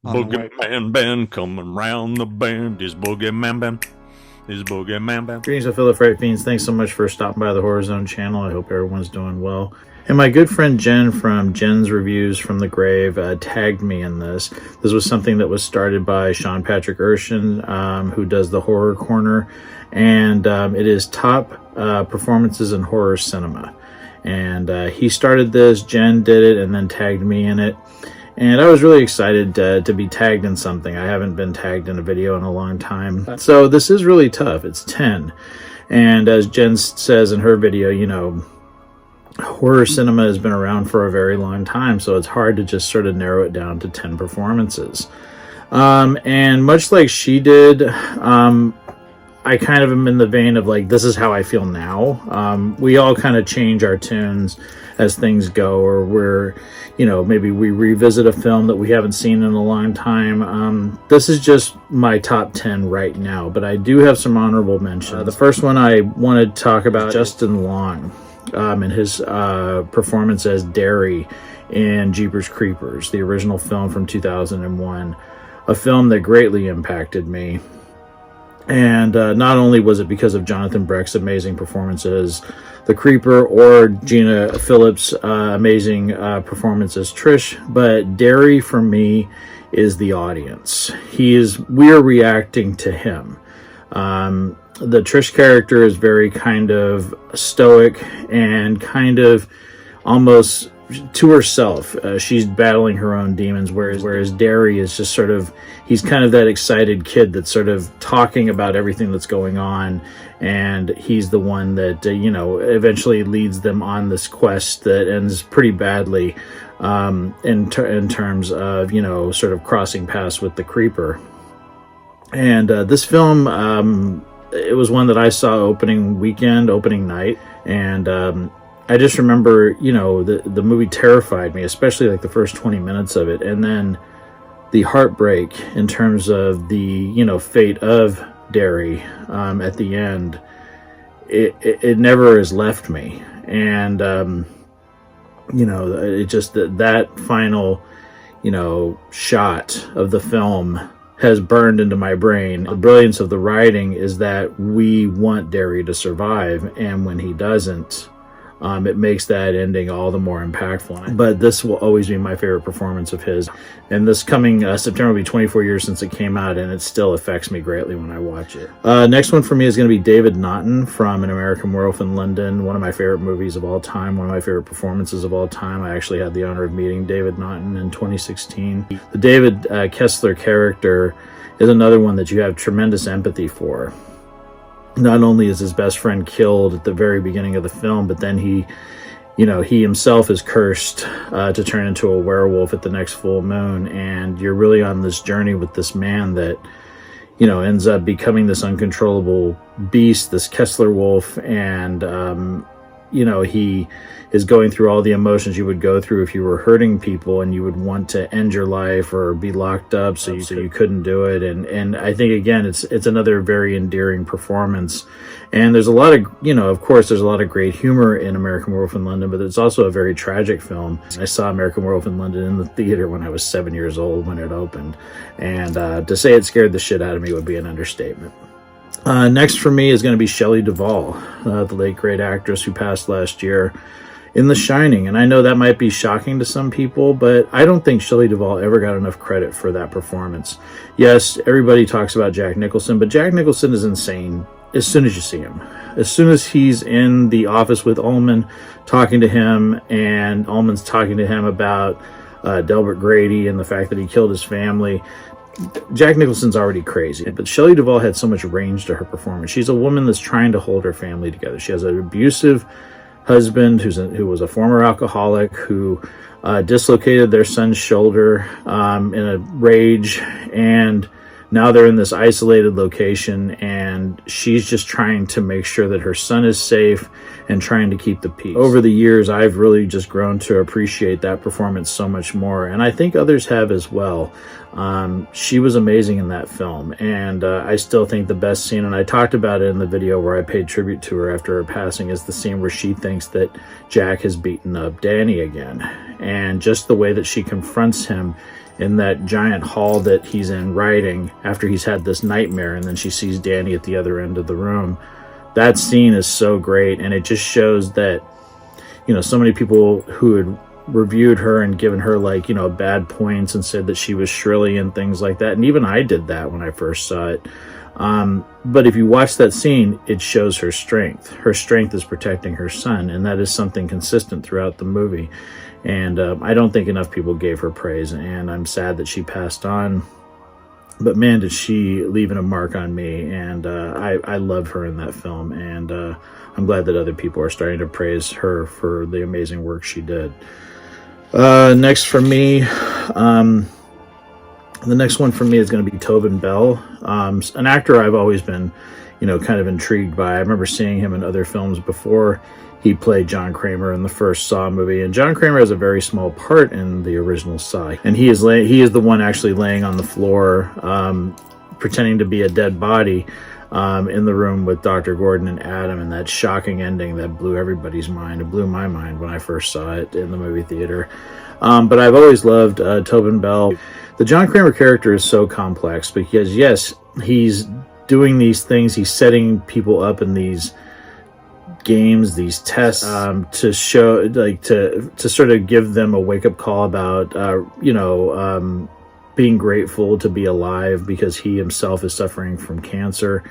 Boogeyman band coming round the bend. Is Boogeyman band. Is Boogeyman band. Greetings, fellow Fright Fiends. Thanks so much for stopping by the Horror Zone channel. I hope everyone's doing well. And my good friend Jen from Jen's Reviews from the Grave tagged me in this. This was something that was started by Sean Patrick Urshan, who does the Horror Corner. And it is top performances in horror cinema. And he started this, Jen did it, and then tagged me in it. And I was really excited to be tagged in something. I haven't been tagged in a video in a long time. So this is really tough. It's 10. And as Jen says in her video, you know, horror cinema has been around for a very long time. So it's hard to just sort of narrow it down to 10 performances. And much like she did, I kind of am in the vein of like, this is how I feel now. We all kind of change our tunes as things go, or we're, you know, maybe we revisit a film that we haven't seen in a long time. This is just my top 10 right now, but I do have some honorable mentions. The first one I want to talk about is Justin Long and his performance as Derry in Jeepers Creepers, the original film from 2001, a film that greatly impacted me. And not only was it because of Jonathan Brecht's amazing performance as the Creeper or Gina Phillips' amazing performance as Trish, but Derry for me is the audience. We are reacting to him. The Trish character is very kind of stoic and kind of almost to herself. She's battling her own demons, whereas Derry is just sort of, he's kind of that excited kid that's sort of talking about everything that's going on, and he's the one that you know, eventually leads them on this quest that ends pretty badly in terms of, you know, sort of crossing paths with the Creeper. And this film, it was one that I saw opening night, and I just remember, you know, the movie terrified me, especially like the first 20 minutes of it. And then the heartbreak in terms of the, you know, fate of Derry at the end, it never has left me. And, you know, it just, that final, you know, shot of the film has burned into my brain. The brilliance of the writing is that we want Derry to survive, and when he doesn't, it makes that ending all the more impactful. But this will always be my favorite performance of his. And this coming September will be 24 years since it came out, and it still affects me greatly when I watch it. Next one for me is going to be David Naughton from An American Werewolf in London, one of my favorite movies of all time, one of my favorite performances of all time. I actually had the honor of meeting David Naughton in 2016. The David Kessler character is another one that you have tremendous empathy for. Not only is his best friend killed at the very beginning of the film, but then he himself is cursed to turn into a werewolf at the next full moon. And you're really on this journey with this man that, you know, ends up becoming this uncontrollable beast, this Kessler wolf. And, you know, he is going through all the emotions you would go through if you were hurting people and you would want to end your life or be locked up so you couldn't do it. And I think, again, it's another very endearing performance. And there's a lot of, you know, of course, there's a lot of great humor in American Werewolf in London, but it's also a very tragic film. I saw American Werewolf in London in the theater when I was 7 years old when it opened. And to say it scared the shit out of me would be an understatement. Next for me is going to be Shelley Duvall, the late great actress who passed last year in The Shining. And I know that might be shocking to some people, but I don't think Shelley Duvall ever got enough credit for that performance. Yes, everybody talks about Jack Nicholson, but Jack Nicholson is insane as soon as you see him. As soon as he's in the office with Ullman talking to him, and Ullman's talking to him about Delbert Grady and the fact that he killed his family, Jack Nicholson's already crazy. But Shelley Duvall had so much range to her performance. She's a woman that's trying to hold her family together. She has an abusive husband who was a former alcoholic, who dislocated their son's shoulder in a rage, and now they're in this isolated location, and she's just trying to make sure that her son is safe and trying to keep the peace. Over the years, I've really just grown to appreciate that performance so much more, and I think others have as well. She was amazing in that film, and I still think the best scene, and I talked about it in the video where I paid tribute to her after her passing, is the scene where she thinks that Jack has beaten up Danny again. And just the way that she confronts him in that giant hall that he's in writing after he's had this nightmare, and then she sees Danny at the other end of the room. That scene is so great, and it just shows that, you know, so many people who had reviewed her and given her, like, you know, bad points and said that she was shrilly and things like that, and even I did that when I first saw it. But if you watch that scene, it shows her strength. Her strength is protecting her son, and that is something consistent throughout the movie. And I don't think enough people gave her praise, and I'm sad that she passed on. But man, did she leave a mark on me, and I love her in that film, and I'm glad that other people are starting to praise her for the amazing work she did. Next for me, the next one for me is going to be Tobin Bell, an actor I've always been, you know, kind of intrigued by. I remember seeing him in other films before he played John Kramer in the first Saw movie, and John Kramer has a very small part in the original Saw, and he is the one actually laying on the floor, pretending to be a dead body, in the room with Dr. Gordon and Adam, and that shocking ending that blew everybody's mind. It blew my mind when I first saw it in the movie theater. But I've always loved Tobin Bell. The John Kramer character is so complex because, yes, he's doing these things, he's setting people up in these games, these tests, to show, like, to sort of give them a wake-up call about, being grateful to be alive because he himself is suffering from cancer.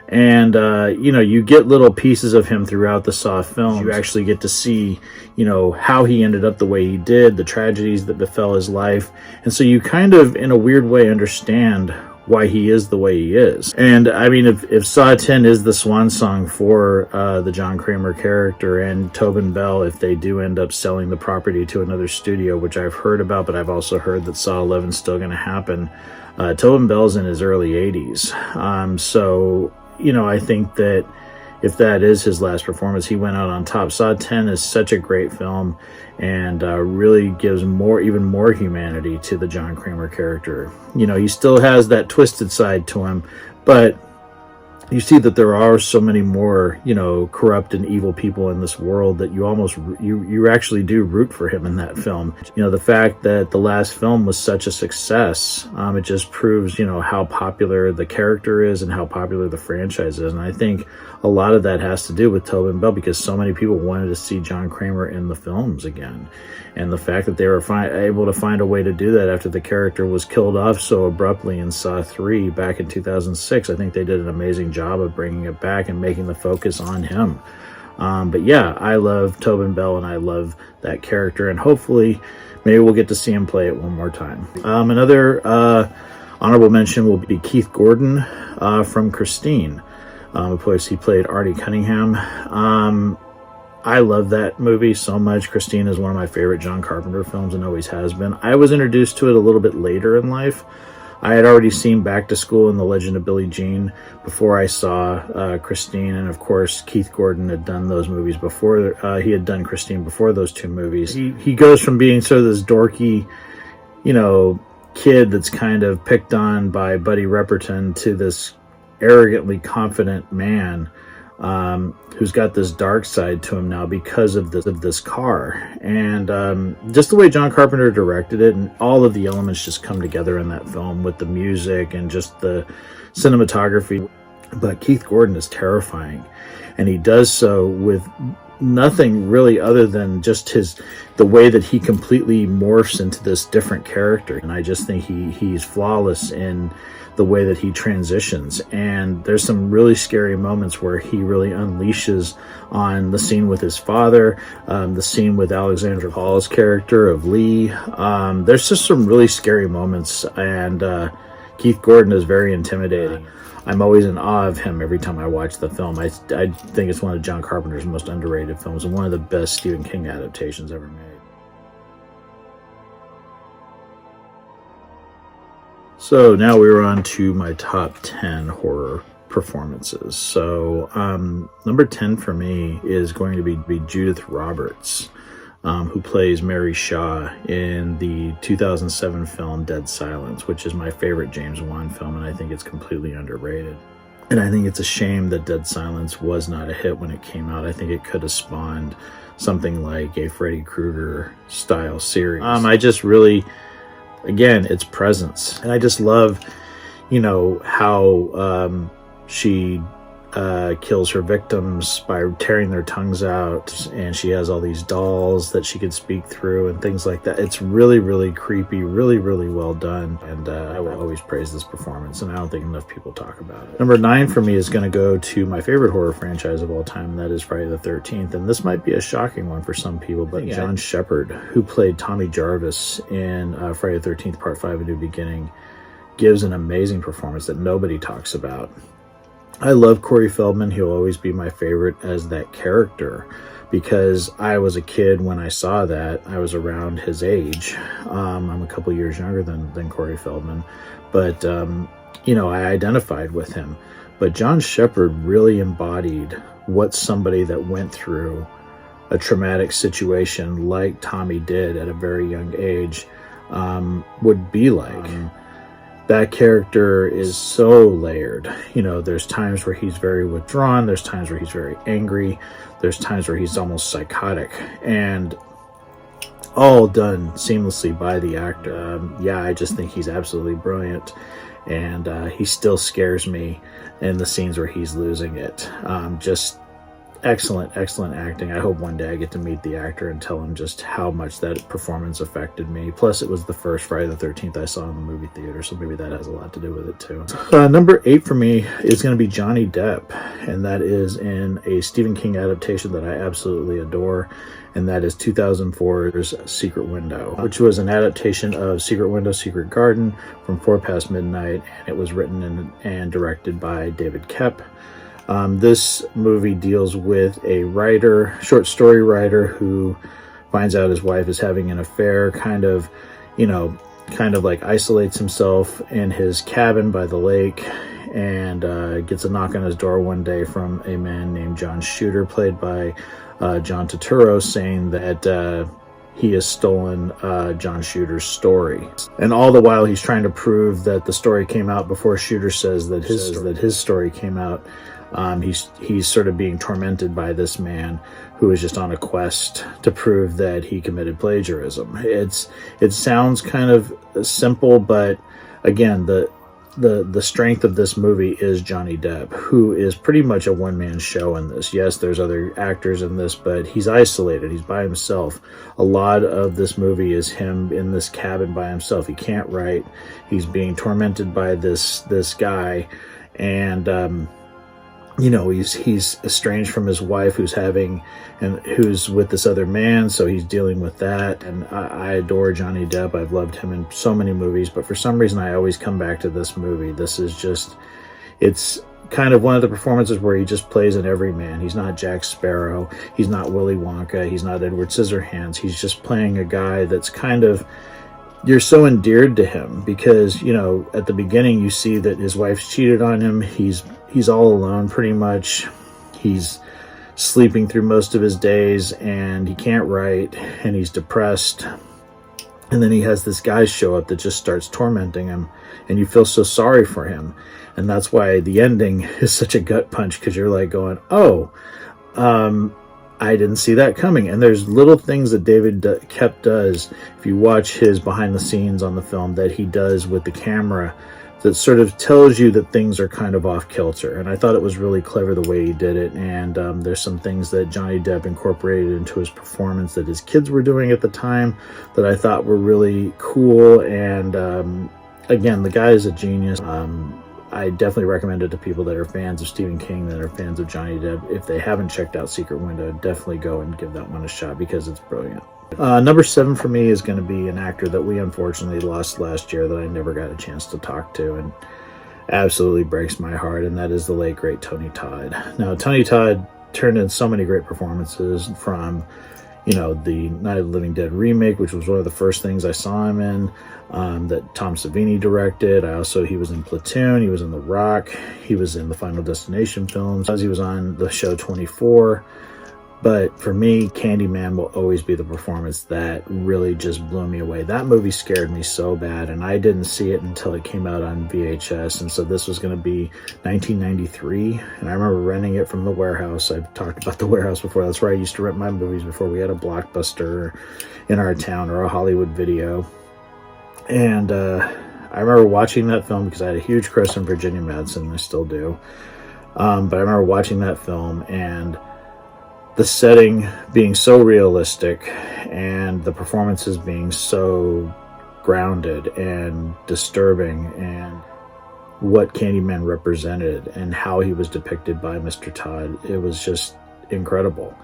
And, you get little pieces of him throughout the Saw films. You actually get to see, how he ended up the way he did, the tragedies that befell his life. And so you kind of, in a weird way, understand why he is the way he is. And I mean, if Saw 10 is the swan song for the John Kramer character, and Tobin Bell, if they do end up selling the property to another studio, which I've heard about, but I've also heard that Saw 11 is still going to happen. Tobin Bell's in his early 80s. So, I think that if that is his last performance, he went out on top. Saw 10 is such a great film, and really gives even more humanity to the John Kramer character. He still has that twisted side to him, but you see that there are so many more, corrupt and evil people in this world that you actually do root for him in that film. The fact that the last film was such a success, it just proves, how popular the character is and how popular the franchise is. And I think a lot of that has to do with Tobin Bell, because so many people wanted to see John Kramer in the films again. And the fact that they were able to find a way to do that after the character was killed off so abruptly in Saw 3 back in 2006, I think they did an amazing job of bringing it back and making the focus on him. But yeah, I love Tobin Bell, and I love that character, and hopefully maybe we'll get to see him play it one more time. Another honorable mention will be Keith Gordon from Christine. Of course, he played Artie Cunningham. I love that movie so much. Christine is one of my favorite John Carpenter films and always has been. I was introduced to it a little bit later in life. I had already seen Back to School and The Legend of Billie Jean before I saw Christine, and of course Keith Gordon had done those movies before. He had done Christine before those two movies. He goes from being sort of this dorky, kid that's kind of picked on by Buddy Repperton to this arrogantly confident man who's got this dark side to him now because of this car. And just the way John Carpenter directed it, and all of the elements just come together in that film with the music and just the cinematography. But Keith Gordon is terrifying, and he does so with nothing really other than just the way that he completely morphs into this different character. And I just think he's flawless in the way that he transitions. And there's some really scary moments where he really unleashes on the scene with his father, the scene with Alexandra Hall's character of Lee. There's just some really scary moments, and Keith Gordon is very intimidating. I'm always in awe of him every time I watch the film. I think it's one of John Carpenter's most underrated films and one of the best Stephen King adaptations ever made. So now we're on to my top 10 horror performances. So number 10 for me is going to be Judith Roberts, who plays Mary Shaw in the 2007 film Dead Silence, which is my favorite James Wan film, and I think it's completely underrated. And I think it's a shame that Dead Silence was not a hit when it came out. I think it could have spawned something like a Freddy Krueger style series. I just really again, it's presence. And I just love, you know, how she kills her victims by tearing their tongues out, and she has all these dolls that she could speak through and things like that. It's really, really creepy, really, really well done, and I will always praise this performance, and I don't think enough people talk about it. Number 9 for me is going to go to my favorite horror franchise of all time, and that is Friday the 13th, and this might be a shocking one for some people, but John Shepherd, who played Tommy Jarvis in Friday the 13th Part 5, A New Beginning, gives an amazing performance that nobody talks about. I love Corey Feldman. He'll always be my favorite as that character because I was a kid when I saw that. I was around his age. I'm a couple years younger than Corey Feldman, but you know, I identified with him. But John Shepherd really embodied what somebody that went through a traumatic situation like Tommy did at a very young age would be like. That character is so layered. You know, there's times where he's very withdrawn, there's times where he's very angry, there's times where he's almost psychotic, and all done seamlessly by the actor. Yeah, I just think he's absolutely brilliant, and he still scares me in the scenes where he's losing it. Just excellent acting. I hope one day I get to meet the actor and tell him just how much that performance affected me. Plus, it was the first Friday the 13th I saw in the movie theater, so maybe that has a lot to do with it too. Number 8 for me is going to be Johnny Depp, and that is in a Stephen King adaptation that I absolutely adore, and that is 2004's Secret Window, which was an adaptation of Secret Window, Secret Garden from 4 Past Midnight, and it was written and directed by David Koepp. This movie deals with a writer, short story writer, who finds out his wife is having an affair, kind of like isolates himself in his cabin by the lake, and gets a knock on his door one day from a man named John Shooter, played by John Turturro, saying that he has stolen John Shooter's story. And all the while he's trying to prove that the story came out before Shooter says that his story came out. He's sort of being tormented by this man who is just on a quest to prove that he committed plagiarism. It sounds kind of simple, but again, the strength of this movie is Johnny Depp, who is pretty much a one-man show in this. Yes, there's other actors in this, but he's isolated. He's by himself. A lot of this movie is him in this cabin by himself. He can't write. He's being tormented by this guy, and you know, he's estranged from his wife who's with this other man, so he's dealing with that. And I adore Johnny Depp. I've loved him in so many movies, but for some reason I always come back to this movie. This is just, it's kind of one of the performances where he just plays an everyman. He's not Jack Sparrow, he's not Willy Wonka, he's not Edward Scissorhands. He's just playing a guy that's kind of, you're so endeared to him because, you know, at the beginning you see that his wife's cheated on him. He's all alone pretty much. He's sleeping through most of his days, and he can't write, and he's depressed. And then he has this guy show up that just starts tormenting him, and you feel so sorry for him. And that's why the ending is such a gut punch, because you're like going, oh, I didn't see that coming. And there's little things that David Koepp does, if you watch his behind the scenes on the film, that he does with the camera that sort of tells you that things are kind of off kilter. And I thought it was really clever the way he did it. And there's some things that Johnny Depp incorporated into his performance that his kids were doing at the time that I thought were really cool. And again, the guy is a genius. I definitely recommend it to people that are fans of Stephen King, that are fans of Johnny Depp. If they haven't checked out Secret Window, definitely go and give that one a shot because it's brilliant. Number 7 for me is going to be an actor that we unfortunately lost last year that I never got a chance to talk to, and absolutely breaks my heart, and that is the late, great Tony Todd. Now, Tony Todd turned in so many great performances from, you know, the Night of the Living Dead remake, which was one of the first things I saw him in, that Tom Savini directed. He was in Platoon, he was in The Rock, he was in the Final Destination films, he was on the show 24. But for me, Candyman will always be the performance that really just blew me away. That movie scared me so bad, and I didn't see it until it came out on VHS. And so this was going to be 1993, and I remember renting it from The Warehouse. I've talked about The Warehouse before. That's where I used to rent my movies before we had a Blockbuster in our town or a Hollywood Video. And I remember watching that film because I had a huge crush on Virginia Madsen, I still do. But I remember watching that film and the setting being so realistic and the performances being so grounded and disturbing, and what Candyman represented and how he was depicted by Mr. Todd. It was just incredible.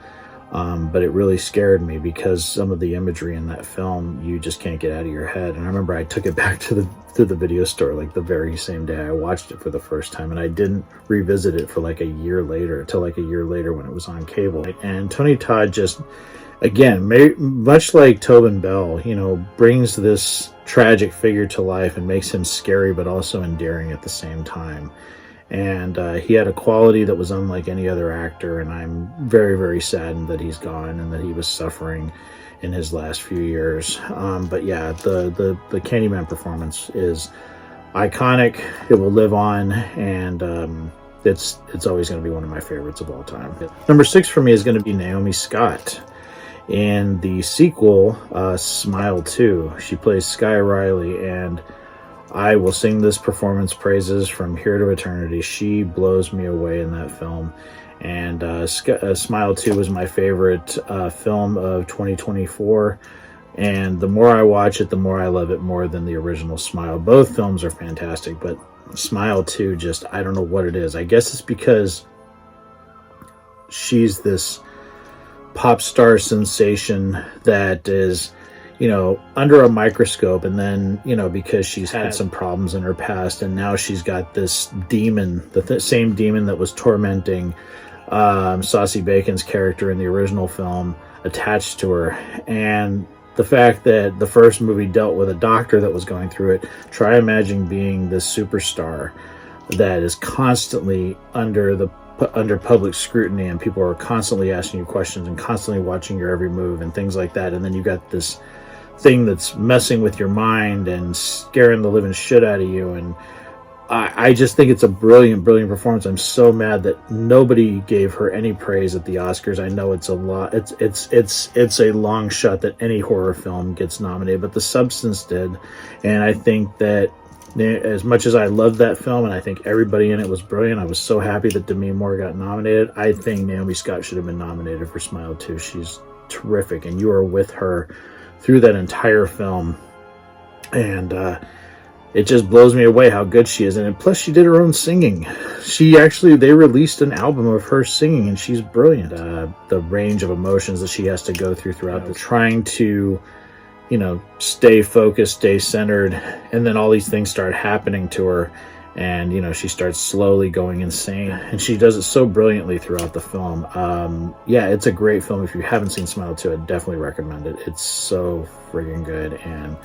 But it really scared me because some of the imagery in that film, you just can't get out of your head. And I remember I took it back to the video store like the very same day I watched it for the first time, and I didn't revisit it for like a year later, till like a year later when it was on cable. And Tony Todd just, again, much like Tobin Bell, you know, brings this tragic figure to life and makes him scary but also endearing at the same time. And he had a quality that was unlike any other actor, and I'm very, very saddened that he's gone and that he was suffering in his last few years. But yeah, the Candyman performance is iconic. It will live on, and it's always going to be one of my favorites of all time. Number 6 for me is going to be Naomi Scott. In the sequel, Smile 2, she plays Sky Riley, and I will sing this performance praises from here to eternity. She blows me away in that film. And Smile 2 was my favorite film of 2024. And the more I watch it, the more I love it more than the original Smile. Both films are fantastic, but Smile 2, just, I don't know what it is. I guess it's because she's this pop star sensation that is, you know, under a microscope, and then, you know, because she's had some problems in her past, and now she's got this demon, the same demon that was tormenting Saucy Bacon's character in the original film, attached to her. And the fact that the first movie dealt with a doctor that was going through it, try imagining being this superstar that is constantly under public scrutiny, and people are constantly asking you questions and constantly watching your every move and things like that. And then you got this thing that's messing with your mind and scaring the living shit out of you. And I just think it's a brilliant performance. I'm so mad that nobody gave her any praise at the Oscars. I know it's a lot. It's a long shot that any horror film gets nominated, but The Substance did. And I think that as much as I loved that film, and I think everybody in it was brilliant, I was so happy that Demi Moore got nominated. I think Naomi Scott should have been nominated for Smile 2. She's terrific, and you are with her through that entire film. And it just blows me away how good she is. And plus, she did her own singing. They released an album of her singing, and she's brilliant. The range of emotions that she has to go throughout the trying to, you know, stay focused, stay centered, and then all these things start happening to her, and, you know, she starts slowly going insane, and she does it so brilliantly throughout the film. Yeah, it's a great film. If you haven't seen Smile 2, I definitely recommend it. It's so friggin' good, and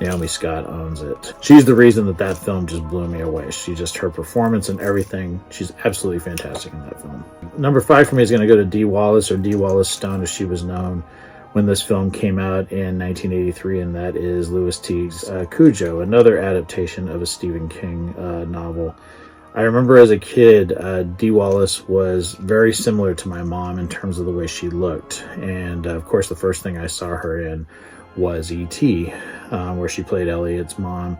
Naomi Scott owns it. She's the reason that film just blew me away. Her performance and everything, she's absolutely fantastic in that film. Number 5 for me is going to go to Dee Wallace, or Dee Wallace Stone as she was known when this film came out in 1983, and that is Lewis Teague's Cujo, another adaptation of a Stephen King novel. I remember as a kid, Dee Wallace was very similar to my mom in terms of the way she looked. And of course, the first thing I saw her in was E.T., where she played Elliot's mom.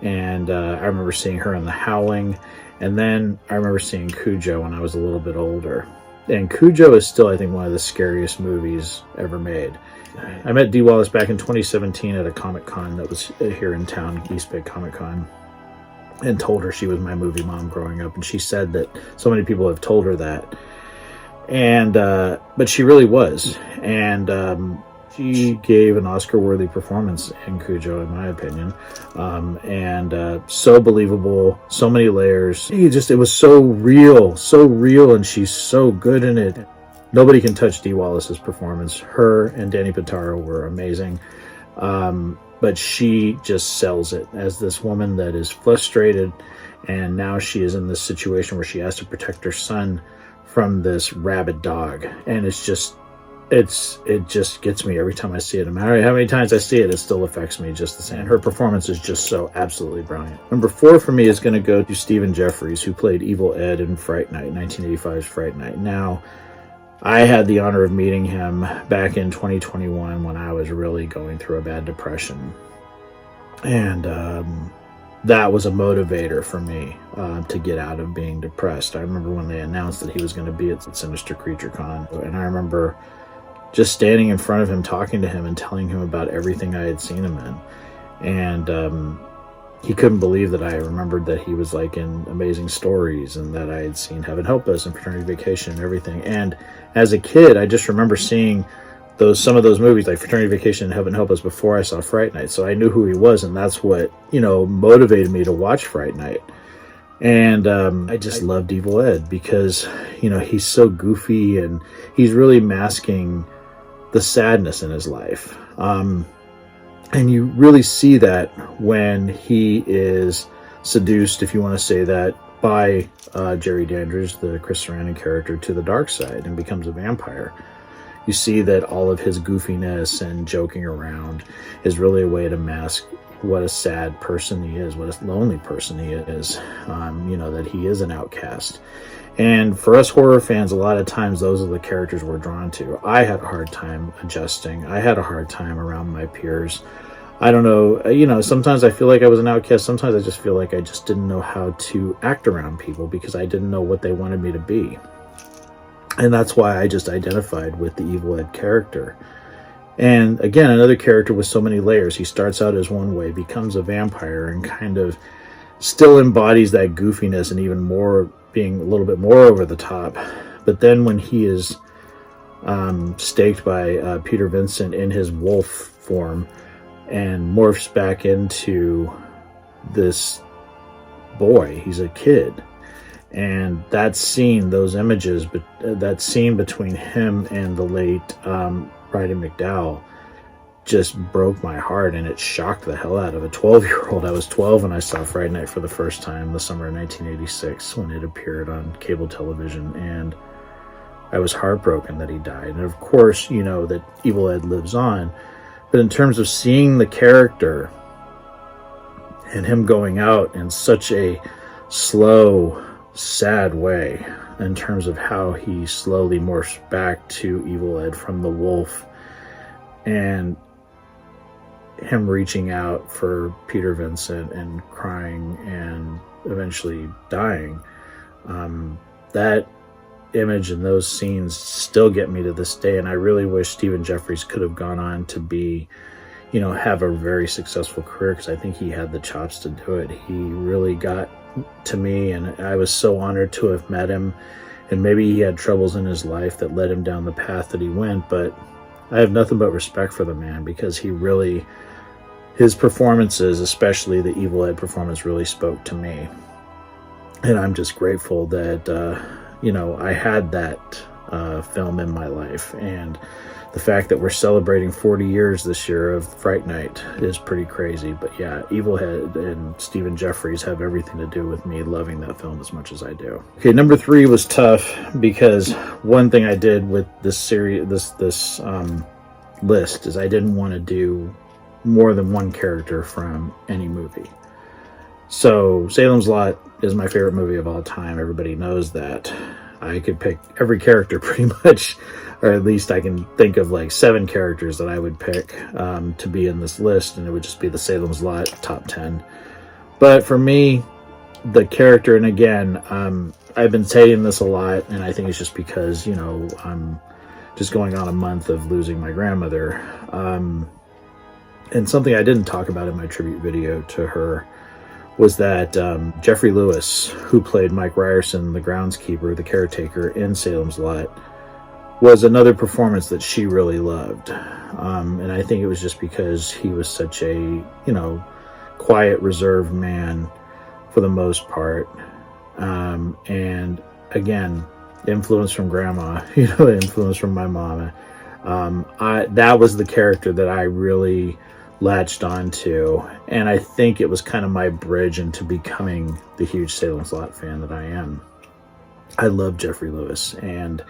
And I remember seeing her in The Howling. And then I remember seeing Cujo when I was a little bit older. And Cujo is still, I think, one of the scariest movies ever made. I met Dee Wallace back in 2017 at a Comic-Con that was here in town, East Bay Comic-Con, and told her she was my movie mom growing up. And she said that so many people have told her that. And but she really was. And she gave an Oscar-worthy performance in Cujo, in my opinion. And so believable, so many layers. It was so real, and she's so good in it. Nobody can touch Dee Wallace's performance. Her and Danny Pitaro were amazing. But she just sells it as this woman that is frustrated, and now she is in this situation where she has to protect her son from this rabid dog. And it just gets me every time I see it. No matter how many times I see it, it still affects me just the same. Her performance is just so absolutely brilliant. Number 4 for me is going to go to Stephen Jeffries, who played Evil Ed in Fright Night, 1985's Fright Night. Now, I had the honor of meeting him back in 2021 when I was really going through a bad depression. And that was a motivator for me to get out of being depressed. I remember when they announced that he was going to be at Sinister Creature Con, and I remember just standing in front of him, talking to him and telling him about everything I had seen him in. And he couldn't believe that I remembered that he was like in Amazing Stories and that I had seen Heaven Help Us and Fraternity Vacation and everything. And as a kid, I just remember seeing some of those movies like Fraternity Vacation and Heaven Help Us before I saw Fright Night. So I knew who he was, and that's what, motivated me to watch Fright Night. And I just loved Evil Ed because, he's so goofy and he's really masking the sadness in his life. And you really see that when he is seduced, if you want to say that, by Jerry Dandridge, the Chris Sarandon character, to the dark side and becomes a vampire. You see that all of his goofiness and joking around is really a way to mask what a sad person he is, what a lonely person he is, that he is an outcast. And for us horror fans, a lot of times those are the characters we're drawn to. I had a hard time adjusting. I had a hard time around my peers. I don't know, sometimes I feel like I was an outcast. Sometimes I just feel like I just didn't know how to act around people because I didn't know what they wanted me to be. And that's why I just identified with the Evil Ed character. And again, another character with so many layers. He starts out as one way, becomes a vampire, and kind of still embodies that goofiness and even more, being a little bit more over the top. But then when he is staked by Peter Vincent in his wolf form and morphs back into this boy, he's a kid. And that scene, those images, but that scene between him and the late Roddy McDowall just broke my heart, and it shocked the hell out of a 12-year-old. I was 12 when I saw Fright Night for the first time, the summer of 1986, when it appeared on cable television, and I was heartbroken that he died. And of course, that Evil Ed lives on, but in terms of seeing the character and him going out in such a slow, sad way, in terms of how he slowly morphs back to Evil Ed from the wolf, and him reaching out for Peter Vincent and crying and eventually dying, that image and those scenes still get me to this day. And I really wish Stephen Jeffries could have gone on to be, have a very successful career, because I think he had the chops to do it. He really got to me, and I was so honored to have met him. And maybe he had troubles in his life that led him down the path that he went, but I have nothing but respect for the man, because he really, his performances, especially the Evil Ed performance, really spoke to me. And I'm just grateful that I had that film in my life. And the fact that we're celebrating 40 years this year of Fright Night is pretty crazy. But yeah, Evil Ed and Stephen Jeffries have everything to do with me loving that film as much as I do. Okay, number 3 was tough, because one thing I did with this series, this list, is I didn't want to do more than one character from any movie. So Salem's Lot is my favorite movie of all time. Everybody knows that. I could pick every character pretty much, or at least I can think of like 7 characters that I would pick to be in this list, and it would just be the Salem's Lot top 10. But for me, the character, and again, I've been saying this a lot, and I think it's just because, I'm just going on a month of losing my grandmother. And something I didn't talk about in my tribute video to her was that Jeffrey Lewis, who played Mike Ryerson, the groundskeeper, the caretaker in Salem's Lot, was another performance that she really loved. And I think it was just because he was such a, quiet, reserved man for the most part. And again, influence from grandma, influence from my mama. That was the character that I really latched onto, and I think it was kind of my bridge into becoming the huge Salem's Lot fan that I am. I love Jeffrey Lewis, and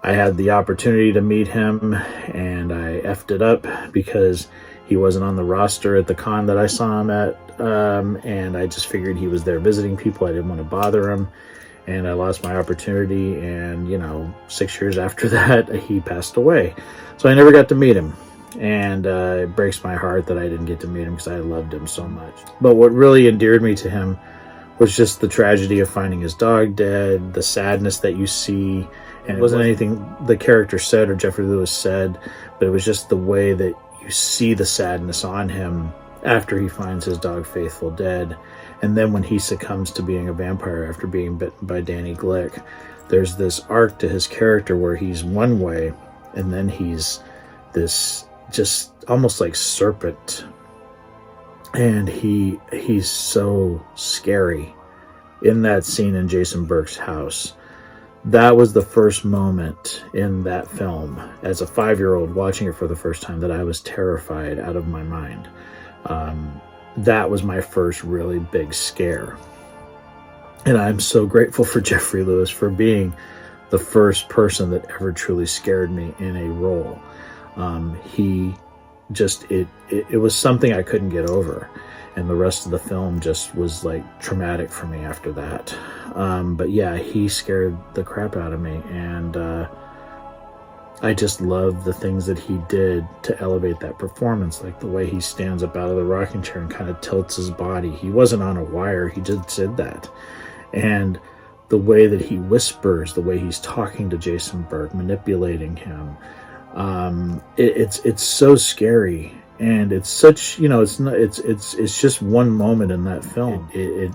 I had the opportunity to meet him, and I effed it up because he wasn't on the roster at the con that I saw him at, and I just figured he was there visiting people. I didn't want to bother him, and I lost my opportunity, and 6 years after that, he passed away. So I never got to meet him. And it breaks my heart that I didn't get to meet him because I loved him so much. But what really endeared me to him was just the tragedy of finding his dog dead, the sadness that you see. And it wasn't anything the character said or Jeffrey Lewis said, but it was just the way that you see the sadness on him after he finds his dog Faithful dead. And then when he succumbs to being a vampire after being bitten by Danny Glick, there's this arc to his character where he's one way and then he's this just almost like serpent, and he's so scary in that scene in Jason Burke's house. That was the first moment in that film as a 5-year-old watching it for the first time that I was terrified out of my mind. That was my first really big scare, and I'm so grateful for Jeffrey Lewis for being the first person that ever truly scared me in a role. He just, it was something I couldn't get over, and the rest of the film just was like traumatic for me after that. But yeah, he scared the crap out of me, and I just love the things that he did to elevate that performance, like the way he stands up out of the rocking chair and kind of tilts his body. He wasn't on a wire, he just did that. And the way that he whispers, the way he's talking to Jason Burke, manipulating him, it's so scary, and it's such, you know, it's just one moment in that film. It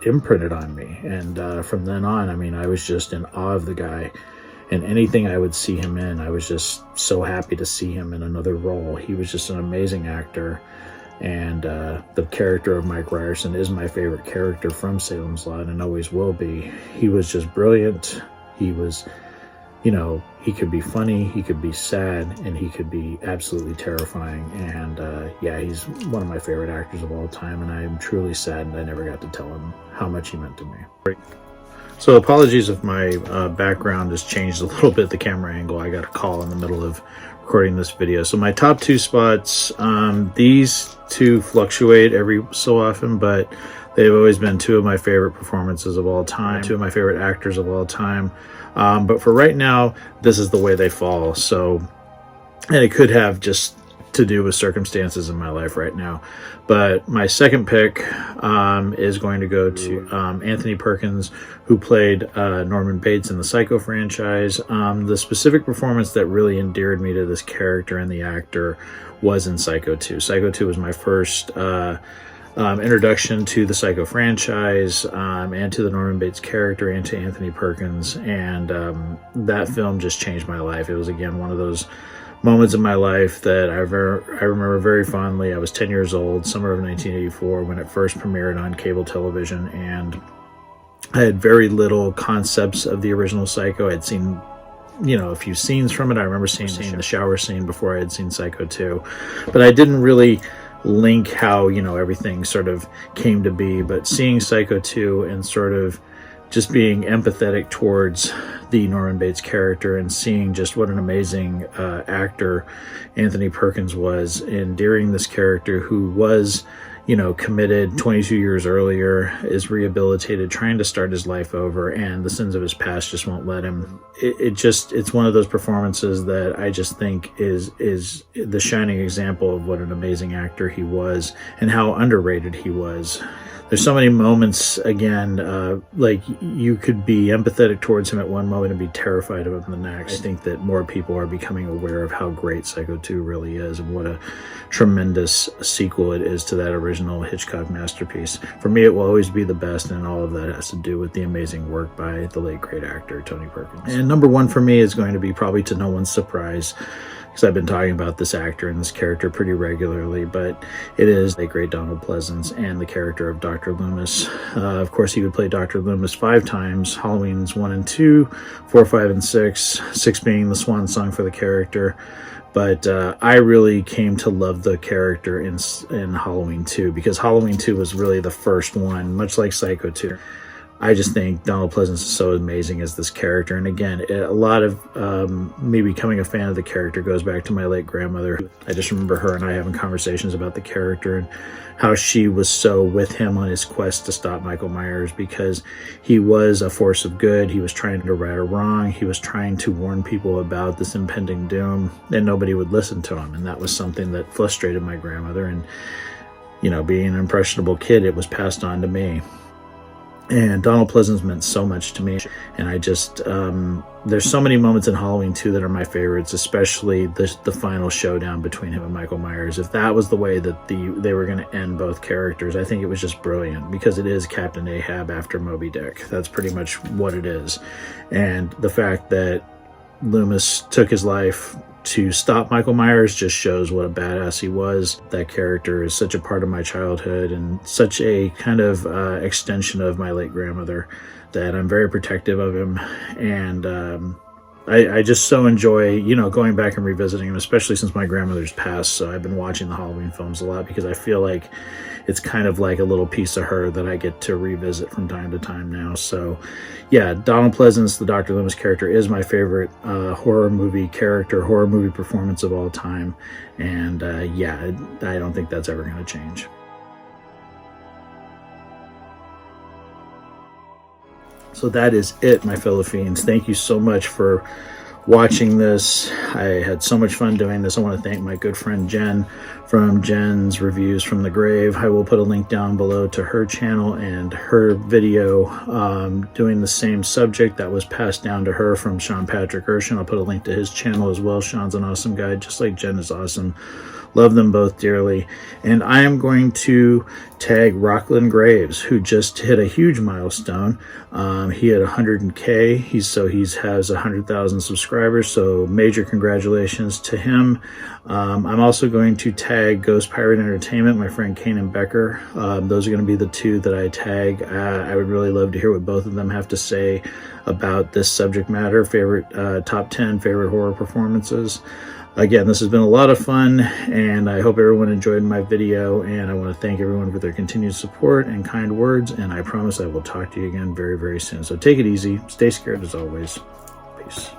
imprinted on me, and from then on, I mean, I was just in awe of the guy, and anything I would see him in, I was just so happy to see him in another role. He was just an amazing actor. And the character of Mike Ryerson is my favorite character from Salem's Lot and always will be. He was just brilliant. He was, you know, he could be funny, he could be sad, and he could be absolutely terrifying. And yeah, he's one of my favorite actors of all time, and I am truly saddened I never got to tell him how much he meant to me. So apologies if my background has changed a little bit, the camera angle. I got a call in the middle of recording this video. So my top 2 spots, these 2 fluctuate every so often, but they've always been 2 of my favorite performances of all time, 2 of my favorite actors of all time. But for right now, this is the way they fall. So, and it could have just to do with circumstances in my life right now. But my second pick is going to go to Anthony Perkins, who played Norman Bates in the Psycho franchise. The specific performance that really endeared me to this character and the actor was in Psycho 2. Psycho 2 was my first introduction to the Psycho franchise, and to the Norman Bates character, and to Anthony Perkins. And that film just changed my life. It was, again, one of those moments in my life that I remember very fondly. I was 10 years old, summer of 1984, when it first premiered on cable television, and I had very little concepts of the original Psycho. I'd seen, you know, a few scenes from it. I remember seeing the shower scene before I had seen Psycho 2, but I didn't really link how, you know, everything sort of came to be. But seeing Psycho 2 and sort of just being empathetic towards the Norman Bates character, and seeing just what an amazing actor Anthony Perkins was, endearing this character who was, you know, committed 22 years earlier, is rehabilitated, trying to start his life over, and the sins of his past just won't let him. It's one of those performances that I just think is the shining example of what an amazing actor he was and how underrated he was. There's so many moments, again, like you could be empathetic towards him at one moment and be terrified of him the next. I think that more people are becoming aware of how great Psycho 2 really is, and what a tremendous sequel it is to that original Hitchcock masterpiece. For me, it will always be the best, and all of that has to do with the amazing work by the late great actor Tony Perkins. And number 1 for me is going to be, probably to no one's surprise, because I've been talking about this actor and this character pretty regularly, but it is the great Donald Pleasence and the character of Dr. Loomis. Of course, he would play Dr. Loomis 5 times, Halloween's 1 and 2, 4, 5, and 6, 6 being the swan song for the character. But I really came to love the character in Halloween 2, because Halloween 2 was really the first one, much like Psycho 2. I just think Donald Pleasence is so amazing as this character. And again, a lot of me becoming a fan of the character goes back to my late grandmother. I just remember her and I having conversations about the character and how she was so with him on his quest to stop Michael Myers, because he was a force of good. He was trying to right a wrong. He was trying to warn people about this impending doom, and nobody would listen to him. And that was something that frustrated my grandmother. And, you know, being an impressionable kid, it was passed on to me. And Donald Pleasence meant so much to me. And I just, there's so many moments in Halloween 2 that are my favorites, especially the final showdown between him and Michael Myers. If that was the way that they were going to end both characters, I think it was just brilliant, because it is Captain Ahab after Moby Dick. That's pretty much what it is. And the fact that Loomis took his life to stop Michael Myers just shows what a badass he was. That character is such a part of my childhood and such a kind of extension of my late grandmother that I'm very protective of him. And I just so enjoy, you know, going back and revisiting him, especially since my grandmother's passed. So I've been watching the Halloween films a lot because I feel like it's kind of like a little piece of her that I get to revisit from time to time now. So yeah, Donald Pleasence, the Dr. Loomis character, is my favorite horror movie character, horror movie performance of all time. And yeah, I don't think that's ever going to change. So that is it, my fellow fiends. Thank you so much for watching this. I had so much fun doing this. I want to thank my good friend Jen from Jen's Reviews from the Grave. I will put a link down below to her channel and her video doing the same subject that was passed down to her from Sean Patrick Urshan. I'll put a link to his channel as well. Sean's an awesome guy, just like Jen is awesome. Love them both dearly. And I am going to tag Rockland Graves, who just hit a huge milestone. He had 100K. He has 100,000 subscribers. So major congratulations to him. I'm also going to tag Ghost Pirate Entertainment, my friend Kanan Becker. Those are going to be the two that I tag. I would really love to hear what both of them have to say about this subject matter. Top 10 favorite horror performances. Again, this has been a lot of fun, and I hope everyone enjoyed my video, and I want to thank everyone for their continued support and kind words, and I promise I will talk to you again very, very soon. So take it easy. Stay scared as always. Peace.